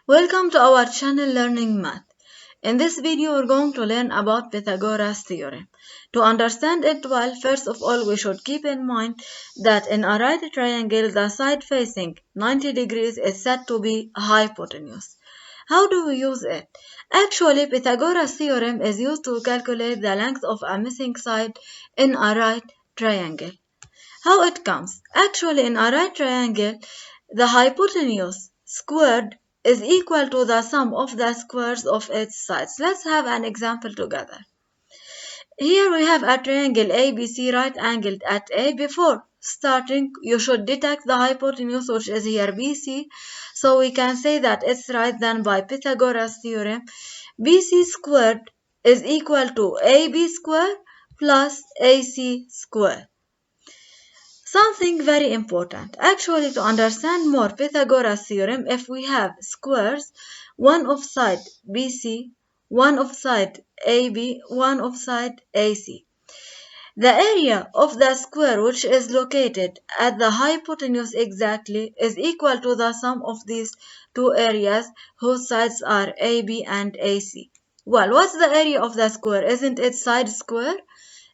Welcome to our channel Learning Math. In this video, we're going to learn about Pythagoras Theorem. To understand it well, first of all, we should keep in mind that in a right triangle, the side facing 90 degrees is said to be hypotenuse. How do we use it? Actually, Pythagoras Theorem is used to calculate the length of a missing side in a right triangle. How it comes? Actually, in a right triangle, the hypotenuse squared is equal to the sum of the squares of its sides. Let's have an example together. Here we have a triangle ABC right angled at A. Before starting, you should detect the hypotenuse, which is here BC. So we can say that it's right. Then by Pythagoras theorem, BC squared is equal to AB squared plus AC squared. Something very important. Actually, to understand more Pythagoras theorem, if we have squares, one of side BC, one of side AB, one of side AC. The area of the square which is located at the hypotenuse exactly is equal to the sum of these two areas whose sides are AB and AC. Well, what's the area of the square? Isn't it side square?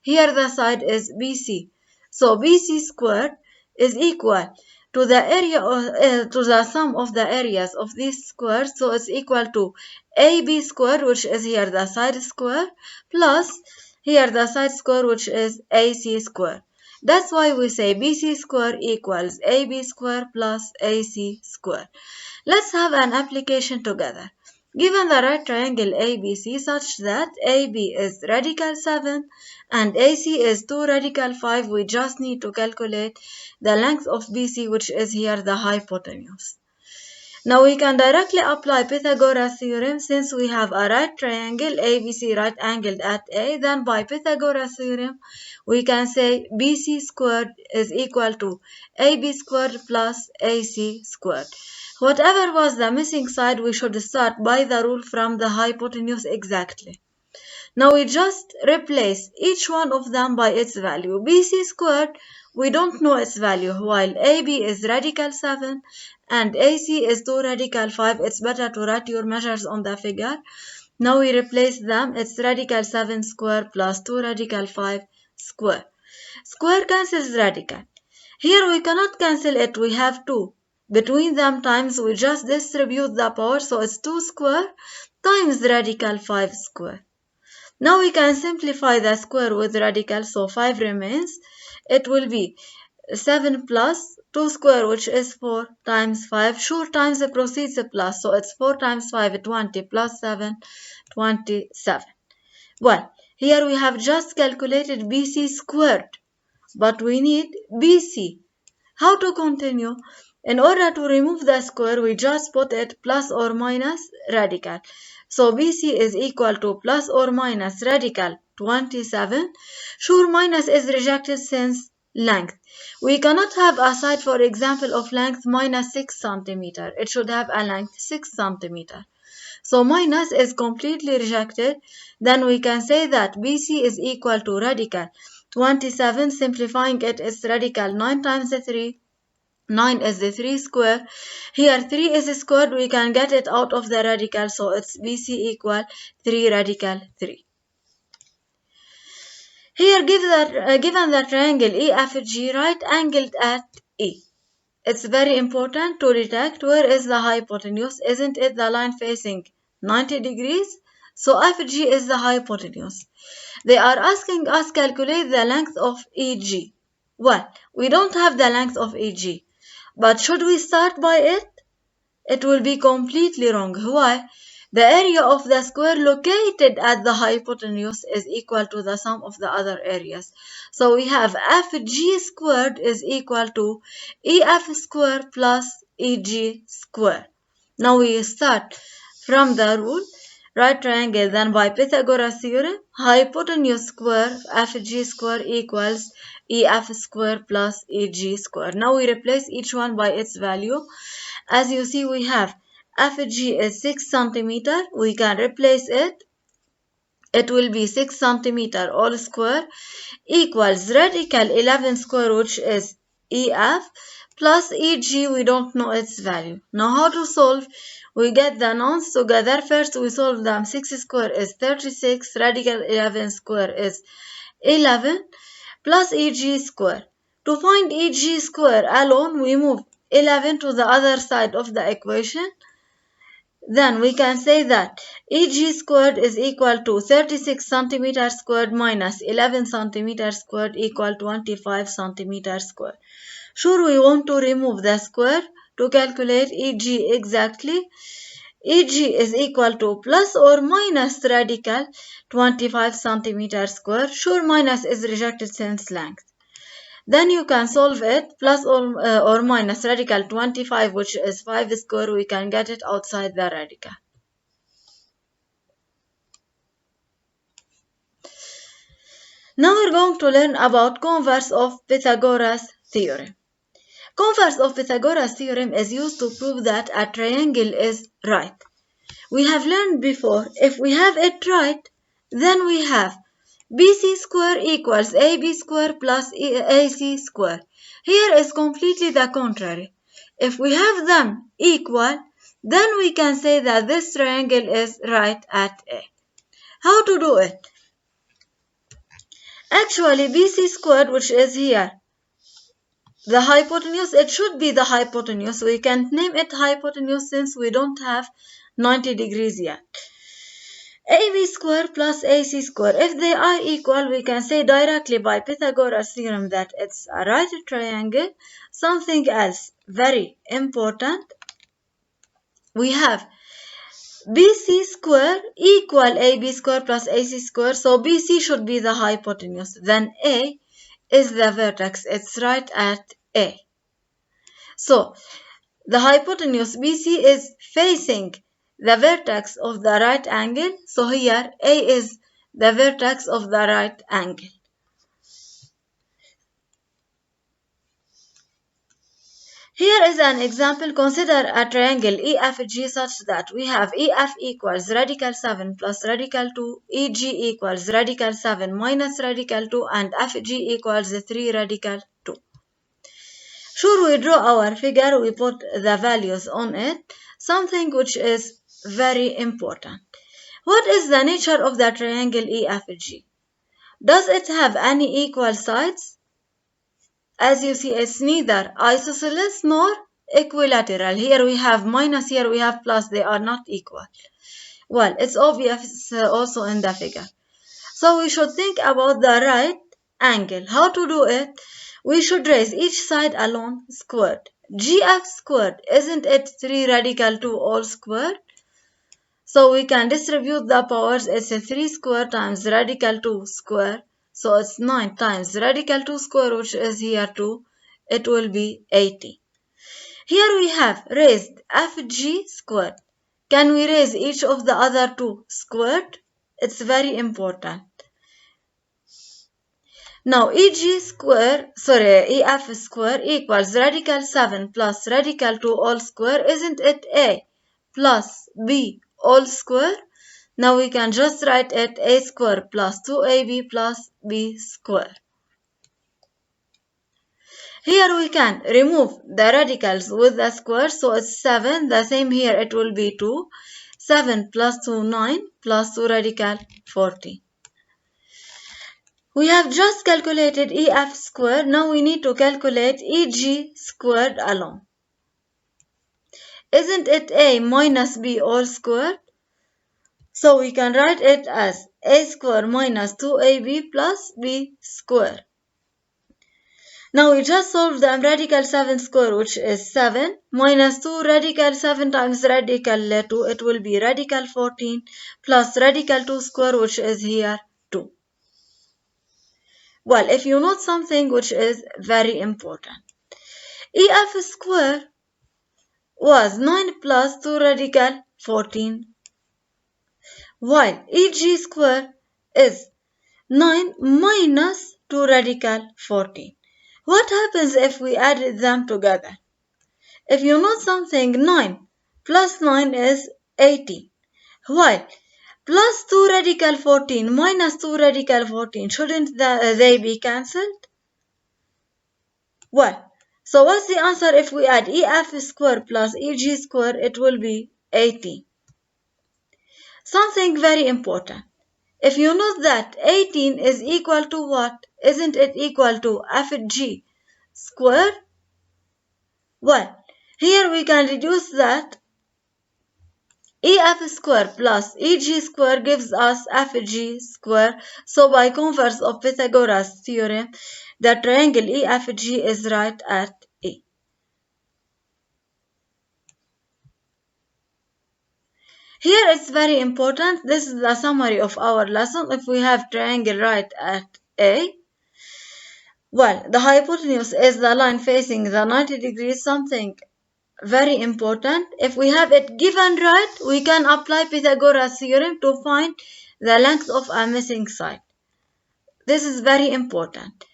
Here the side is BC. So BC squared is equal to the area to the sum of the areas of these squares. So it's equal to AB squared, which is here the side square, plus here the side square, which is AC square. That's why we say BC square equals AB square plus AC square. Let's have an application together. Given the right triangle ABC such that AB is radical 7 and AC is 2 radical 5, we just need to calculate the length of BC, which is here the hypotenuse. Now we can directly apply Pythagoras theorem since we have a right triangle ABC right angled at A. Then by Pythagoras theorem, we can say BC squared is equal to AB squared plus AC squared. Whatever was the missing side, we should start by the rule from the hypotenuse exactly. Now we just replace each one of them by its value. BC squared, we don't know its value, while AB is radical 7 and AC is 2 radical 5. It's better to write your measures on the figure. Now we replace them. It's radical 7 square plus 2 radical 5 square. Square cancels radical. Here we cannot cancel it. We have 2. Between them times, we just distribute the power. So it's 2 square times radical 5 square. Now we can simplify the square with radical, so 5 remains. It will be 7 plus 2 square, which is 4 times 5. Sure, times proceeds plus, so it's 4 times 5, 20 plus 7, 27. Well, here we have just calculated BC squared, but we need BC. How to continue? In order to remove the square, we just put it plus or minus radical. So BC is equal to plus or minus radical 27. Sure, minus is rejected since length. We cannot have a side, for example, of length minus 6 centimeter. It should have a length 6 centimeter. So minus is completely rejected. Then we can say that BC is equal to radical 27. Simplifying it is radical 9 times 3. 9 is the 3 square. Here 3 is squared. We can get it out of the radical. So it's BC equal 3 radical 3. Here given the triangle EFG right angled at E. It's very important to detect where is the hypotenuse. Isn't it the line facing 90 degrees? So FG is the hypotenuse. They are asking us calculate the length of EG. Well, we don't have the length of EG. But should we start by it? It will be completely wrong. Why? The area of the square located at the hypotenuse is equal to the sum of the other areas. So we have FG squared is equal to EF squared plus EG squared. Now we start from the rule. Right triangle, then by Pythagoras theorem, hypotenuse square FG square equals EF square plus EG square. Now we replace each one by its value. As you see, we have FG is 6 centimeter. We can replace it. It will be 6 centimeter all square equals radical 11 square, which is EF, plus EG, we don't know its value. Now how to solve? We get the nonce together. First we solve them. 6 square is 36, radical 11 square is 11, plus EG square. To find EG square alone, we move 11 to the other side of the equation. Then we can say that EG squared is equal to 36 centimeter squared minus 11 centimeter squared equal 25 centimeter squared. Sure, we want to remove the square to calculate EG exactly. EG is equal to plus or minus radical 25 centimeter square. Sure, minus is rejected since length. Then you can solve it. Plus or minus radical 25, which is 5 square, we can get it outside the radical. Now we're going to learn about converse of Pythagoras theorem. Converse of Pythagoras theorem is used to prove that a triangle is right. We have learned before, if we have it right, then we have BC square equals AB square plus AC square. Here is completely the contrary. If we have them equal, then we can say that this triangle is right at A. How to do it? Actually, BC squared, which is here, the hypotenuse, it should be the hypotenuse. We can't name it hypotenuse since we don't have 90 degrees yet. AB square plus AC square. If they are equal, we can say directly by Pythagoras theorem that it's a right triangle. Something else very important, we have BC square equal AB square plus AC square. So BC should be the hypotenuse. Then A is the vertex. It's right at A. So the hypotenuse BC is facing the vertex of the right angle. So here A is the vertex of the right angle. Here is an example. Consider a triangle EFG such that we have EF equals radical 7 plus radical 2, EG equals radical 7 minus radical 2, and FG equals 3 radical 2. Sure, we draw our figure, we put the values on it, something which is very important. What is the nature of the triangle EFG? Does it have any equal sides? As you see, it's neither isosceles nor equilateral. Here we have minus, here we have plus. They are not equal. Well, it's obvious also in the figure. So we should think about the right angle. How to do it? We should raise each side alone squared. GF squared, isn't it 3 radical 2 all squared? So we can distribute the powers. It's a 3 square times radical 2 square. So it's 9 times radical 2 square, which is here 2. It will be 80. Here we have raised FG squared. Can we raise each of the other two squared? It's very important. Now EF square equals radical 7 plus radical 2 all square. Isn't it A plus B all square? Now we can just write it A square plus 2AB plus B square. Here we can remove the radicals with the square. So it's 7. The same here, it will be 2. 7 plus 2, 9 plus 2 radical 40. We have just calculated EF squared. Now we need to calculate EG squared alone. Isn't it A minus B all squared? So we can write it as A square minus 2AB plus B square. Now we just solved the radical 7 square, which is 7, minus 2 radical 7 times radical 2, it will be radical 14, plus radical 2 square, which is here 2. Well, if you note something which is very important, EF square was 9 plus 2 radical 14, while EG square is 9 minus 2 radical 14. What happens if we added them together? If you note something, 9 plus 9 is 18, while plus 2 radical 14 minus 2 radical 14, shouldn't they be cancelled? Well, So what's the answer if we add EF squared plus EG squared? It will be 18. Something very important. If you note that 18 is equal to what? Isn't it equal to FG squared? Well, here we can reduce that. EF squared plus EG squared gives us FG squared. So by converse of Pythagoras theorem, the triangle EFG is right at E. Here it's very important. This is the summary of our lesson. If we have triangle right at A, well, the hypotenuse is the line facing the 90 degrees, something very important. If we have it given right, we can apply Pythagoras theorem to find the length of a missing side. This is very important.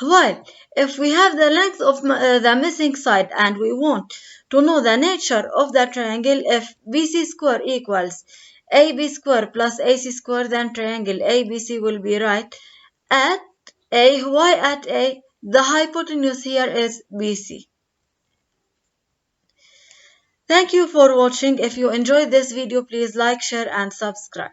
While if we have the length of the missing side and we want to know the nature of the triangle, if BC square equals AB square plus AC square, then triangle ABC will be right at A. Why at A? The hypotenuse here is BC. Thank you for watching. If you enjoyed this video, please like, share and subscribe.